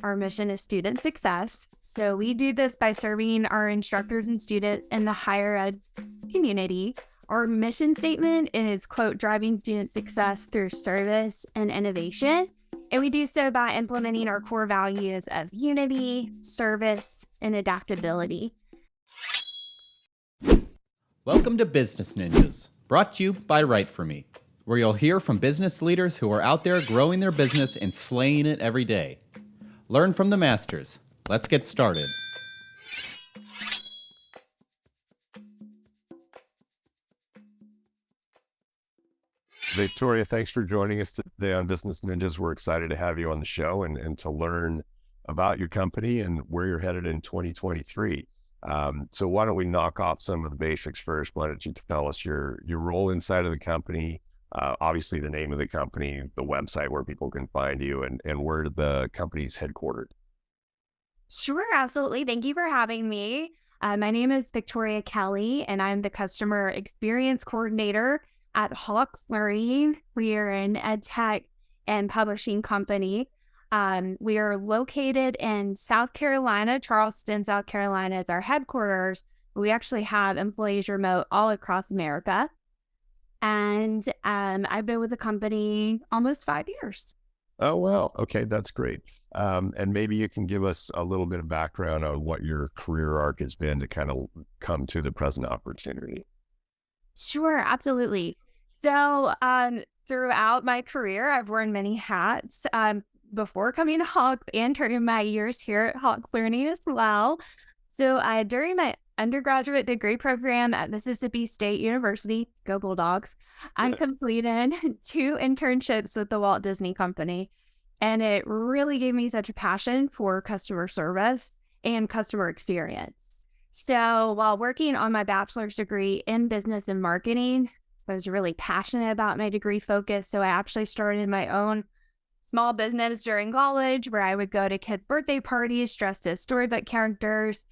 Our mission is student success. So we do this by serving our instructors and students in the higher ed community. Our mission statement is, quote, driving student success through service and innovation. And we do so by implementing our core values of unity, service, and adaptability. Welcome to Business Ninjas, brought to you by WriteForMe, where you'll hear from business leaders who are out there growing their business and slaying it every day. Learn from the masters. Let's get started. Victoria, thanks for joining us today on Business Ninjas. We're excited to have you on the show and to learn about your company and where you're headed in 2023. So why don't we knock off some of the basics first? Why don't you tell us your role inside of the company, obviously the name of the company, the website where people can find you, and where the company's headquartered? Sure, absolutely. Thank you for having me. My name is Victoria Kelly, and I'm the Customer Experience Coordinator at Hawks Learning. We are an EdTech and publishing company. We are located in South Carolina. Charleston, South Carolina is our headquarters. We actually have employees remote all across America. And I've been with the company almost 5 years. Oh, well, okay, that's great. And maybe you can give us a little bit of background on what your career arc has been to kind of come to the present opportunity. Sure, absolutely. So throughout my career, I've worn many hats before coming to Hawks and during my years here at Hawks Learning as well. So during my undergraduate degree program at Mississippi State University, go Bulldogs, I completed 2 internships with the Walt Disney Company. And it really gave me such a passion for customer service and customer experience. So while working on my bachelor's degree in business and marketing, I was really passionate about my degree focus. So I actually started my own small business during college where I would go to kids' birthday parties dressed as storybook characters.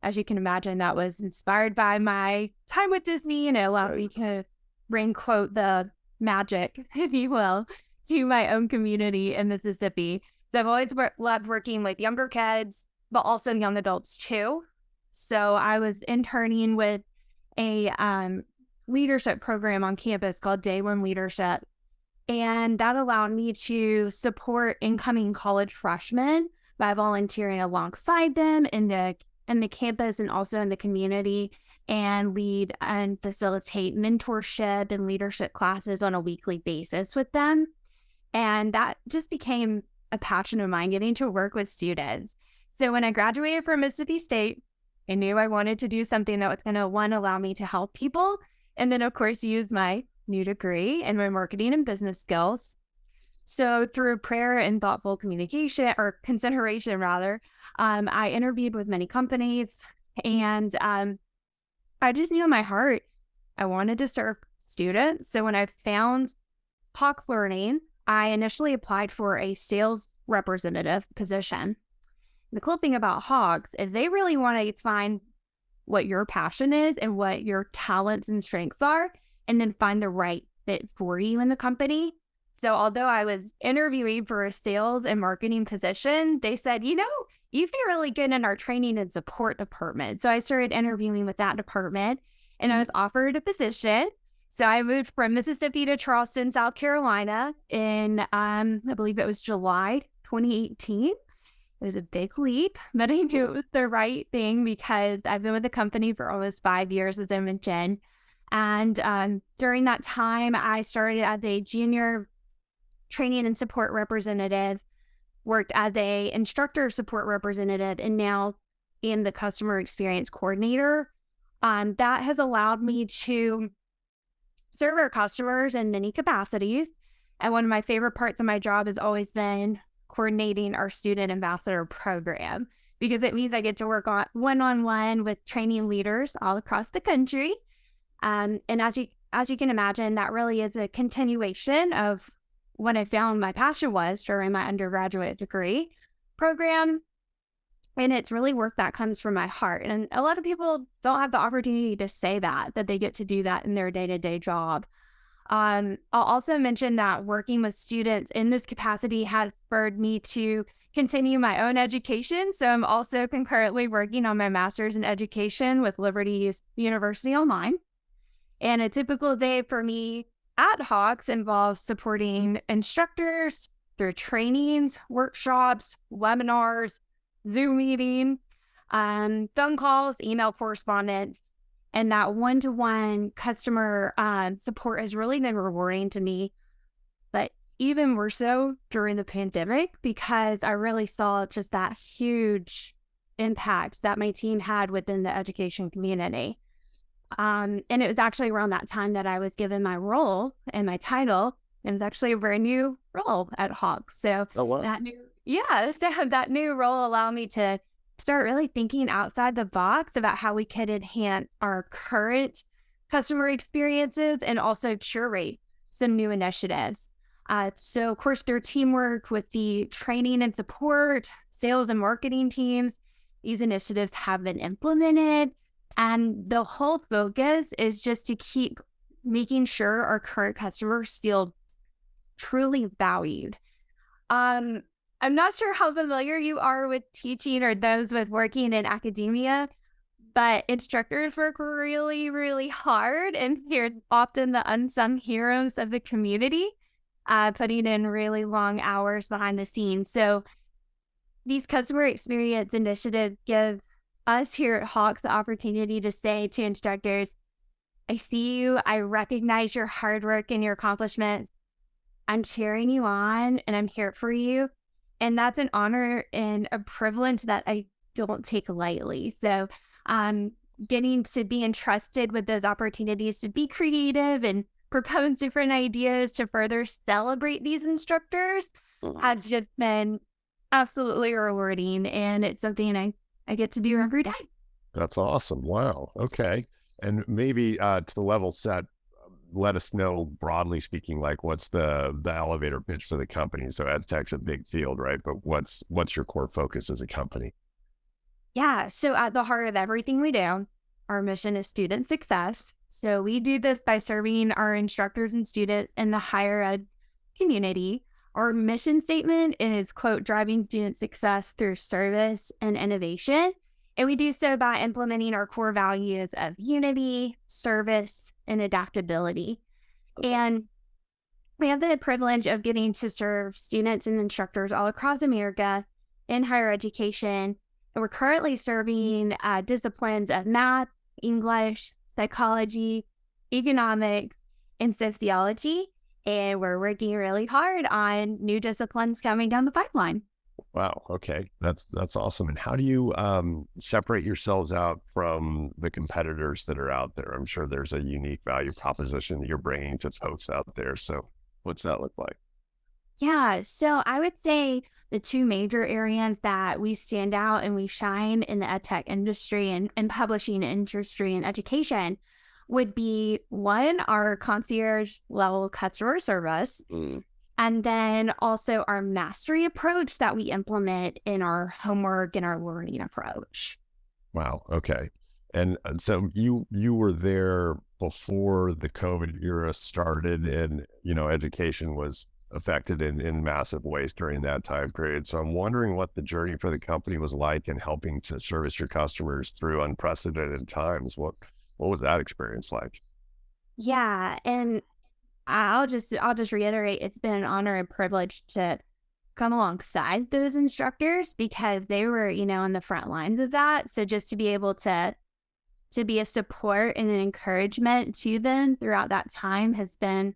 As you can imagine, that was inspired by my time with Disney, and it allowed me to bring, quote, the magic, if you will, to my own community in Mississippi. So I've always loved working with younger kids, but also young adults too. So I was interning with a leadership program on campus called Day One Leadership. And that allowed me to support incoming college freshmen by volunteering alongside them in the campus and also in the community, and lead and facilitate mentorship and leadership classes on a weekly basis with them. And that just became a passion of mine, getting to work with students. So when I graduated from Mississippi State, I knew I wanted to do something that was going to, one, allow me to help people, and then, of course, use my new degree and my marketing and business skills. So through prayer and thoughtful communication, or consideration rather, I interviewed with many companies, and I just knew in my heart I wanted to serve students. So when I found Hawks Learning, I initially applied for a sales representative position. The cool thing about Hawks is they really want to find what your passion is and what your talents and strengths are, and then find the right fit for you in the company. So although I was interviewing for a sales and marketing position, they said, you'd be really good in our training and support department. So I started interviewing with that department, and I was offered a position. So I moved from Mississippi to Charleston, South Carolina in, I believe it was July 2018. It was a big leap, but I knew it was the right thing because I've been with the company for almost 5 years, as I mentioned. And during that time, I started as a junior training and support representative, worked as a instructor support representative, and now am the customer experience coordinator. That has allowed me to serve our customers in many capacities. And one of my favorite parts of my job has always been coordinating our student ambassador program, because it means I get to work on one-on-one with training leaders all across the country. And as you can imagine, that really is a continuation of what I found my passion was during my undergraduate degree program. And it's really work that comes from my heart. And a lot of people don't have the opportunity to say that they get to do that in their day-to-day job. I'll also mention that working with students in this capacity has spurred me to continue my own education. So I'm also concurrently working on my master's in education with Liberty University Online. And a typical day for me at Hawks involves supporting instructors through trainings, workshops, webinars, Zoom meetings, phone calls, email correspondence. And that one-to-one customer support has really been rewarding to me, but even more so during the pandemic, because I really saw just that huge impact that my team had within the education community. And it was actually around that time that I was given my role and my title. It was actually a very new role at Hawks. So Oh, wow. that new role allowed me to start really thinking outside the box about how we could enhance our current customer experiences and also curate some new initiatives. So, of course, through teamwork with the training and support, sales and marketing teams, these initiatives have been implemented. And the whole focus is just to keep making sure our current customers feel truly valued. I'm not sure how familiar you are with teaching or those with working in academia, but instructors work really, really hard, and they're often the unsung heroes of the community, putting in really long hours behind the scenes. So these customer experience initiatives give us here at Hawks the opportunity to say to instructors, I see you, I recognize your hard work and your accomplishments. I'm cheering you on and I'm here for you. And that's an honor and a privilege that I don't take lightly. So getting to be entrusted with those opportunities to be creative and propose different ideas to further celebrate these instructors has just been absolutely rewarding. And it's something I get to do every day. That's awesome. Wow. Okay. And maybe to the level set, let us know, broadly speaking, like what's the elevator pitch for the company? So EdTech's a big field, right? But what's your core focus as a company? Yeah. So at the heart of everything we do, our mission is student success. So we do this by serving our instructors and students in the higher ed community. Our mission statement is, quote, driving student success through service and innovation. And we do so by implementing our core values of unity, service, and adaptability. And we have the privilege of getting to serve students and instructors all across America in higher education. And we're currently serving disciplines of math, English, psychology, economics, and sociology. And we're working really hard on new disciplines coming down the pipeline. Wow. Okay. That's awesome. And how do you separate yourselves out from the competitors that are out there? I'm sure there's a unique value proposition that you're bringing to folks out there. So what's that look like? Yeah, so I would say the two major areas that we stand out and we shine in the edtech industry and publishing industry and education would be one, our concierge level customer service, and then also our mastery approach that we implement in our homework and our learning approach. Wow. Okay. And so you were there before the COVID era started, and education was affected in massive ways during that time period. So I'm wondering what the journey for the company was like in helping to service your customers through unprecedented times. What was that experience like? Yeah, and I'll just reiterate, it's been an honor and privilege to come alongside those instructors because they were, on the front lines of that. So just to be able to be a support and an encouragement to them throughout that time has been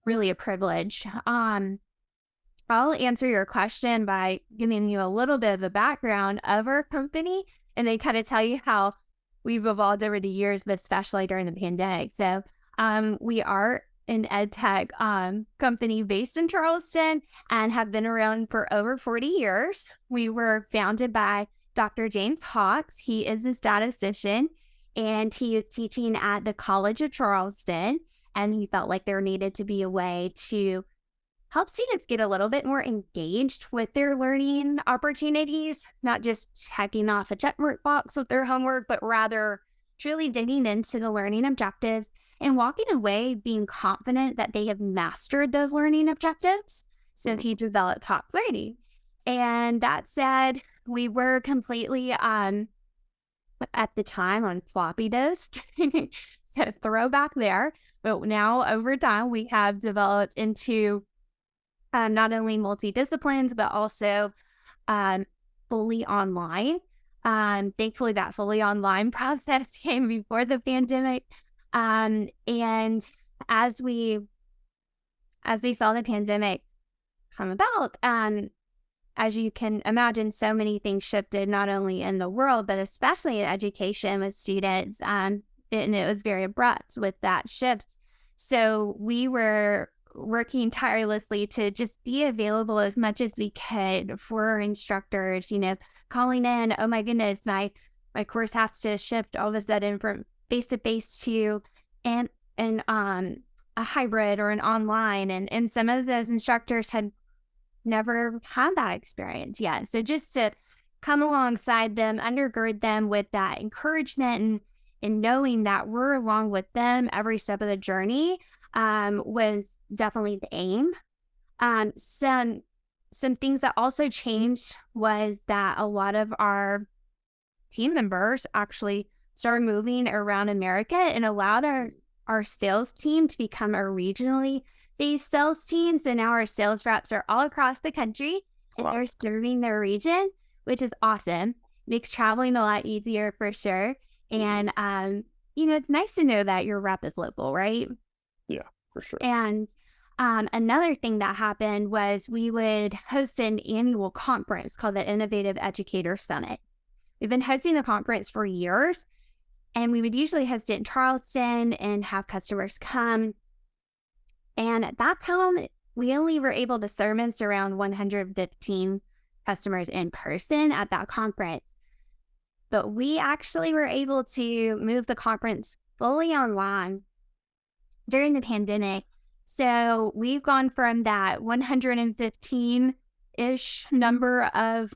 really a privilege. I'll answer your question by giving you a little bit of the background of our company and then kind of tell you how we've evolved over the years, but especially during the pandemic. So we are an EdTech company based in Charleston and have been around for over 40 years. We were founded by Dr. James Hawks. He is a statistician and he is teaching at the College of Charleston. And he felt like there needed to be a way to help students get a little bit more engaged with their learning opportunities, not just checking off a checkmark box with their homework, but rather truly digging into the learning objectives and walking away being confident that they have mastered those learning objectives. So he developed Top 30. And that said, we were completely at the time on floppy disk. So throwback there. But now over time, we have developed into not only multi-disciplines, but also um, fully online. Thankfully, that fully online process came before the pandemic. And as we saw the pandemic come about, as you can imagine, so many things shifted not only in the world, but especially in education with students. And it was very abrupt with that shift. So we were working tirelessly to just be available as much as we could for our instructors, calling in, oh my goodness, my course has to shift all of a sudden from face to face to and a hybrid or an online. And some of those instructors had never had that experience yet. So just to come alongside them, undergird them with that encouragement and knowing that we're along with them every step of the journey was definitely the aim. Some things that also changed was that a lot of our team members actually started moving around America and allowed our sales team to become a regionally based sales team. So now our sales reps are all across the country and Wow. they're serving their region, which is awesome. Makes traveling a lot easier for sure. And, it's nice to know that your rep is local, right? Yeah, for sure. And another thing that happened was we would host an annual conference called the Innovative Educator Summit. We've been hosting the conference for years, and we would usually host it in Charleston and have customers come. And at that time, we only were able to service around 115 customers in person at that conference. But we actually were able to move the conference fully online during the pandemic. So we've gone from that 115-ish number of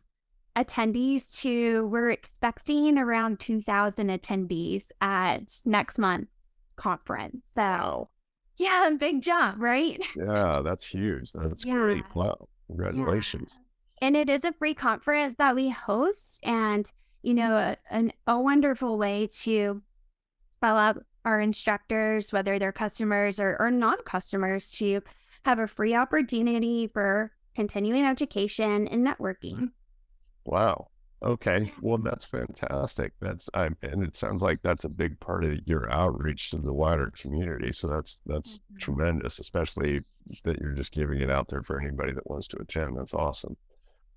attendees to we're expecting around 2,000 attendees at next month's conference. So Wow. yeah, big jump, right? Yeah, that's huge. That's Yeah. great. Wow. Yeah. Congratulations. And it is a free conference that we host, and a wonderful way to allow our instructors, whether they're customers or non-customers, to have a free opportunity for continuing education and networking. Wow. Okay. Well, that's fantastic. And it sounds like that's a big part of your outreach to the wider community. So that's Mhm. tremendous, especially that you're just giving it out there for anybody that wants to attend. That's awesome.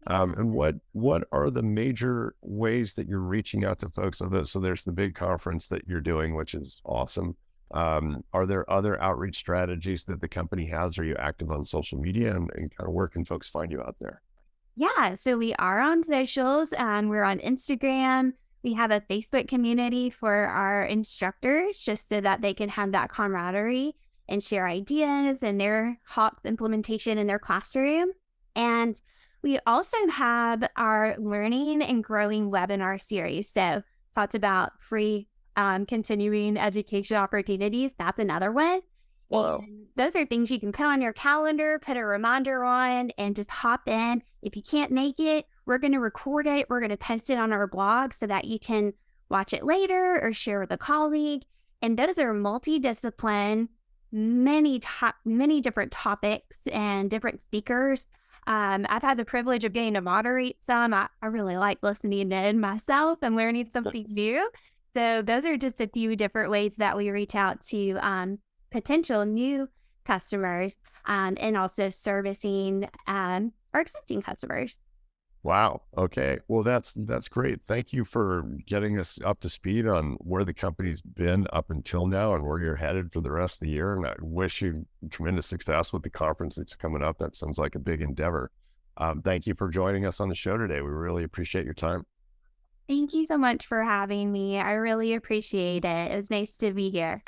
Yeah. And what are the major ways that you're reaching out to folks? So there's the big conference that you're doing, which is awesome. Are there other outreach strategies that the company has? Are you active on social media, and kind of where can folks find you out there? Yeah, so we are on socials. We're on Instagram. We have a Facebook community for our instructors just so that they can have that camaraderie and share ideas and their Hawks implementation in their classroom. And we also have our learning and growing webinar series. So talked about free continuing education opportunities. That's another one. Wow. And those are things you can put on your calendar, put a reminder on, and just hop in. If you can't make it, we're going to record it. We're going to post it on our blog so that you can watch it later or share with a colleague. And those are multidiscipline, many different topics and different speakers. I've had the privilege of getting to moderate some. I really like listening in myself and learning something new. So those are just a few different ways that we reach out to potential new customers and also servicing our existing customers. Wow. Okay. Well, that's great. Thank you for getting us up to speed on where the company's been up until now and where you're headed for the rest of the year. And I wish you tremendous success with the conference that's coming up. That sounds like a big endeavor. Thank you for joining us on the show today. We really appreciate your time. Thank you so much for having me. I really appreciate it. It was nice to be here.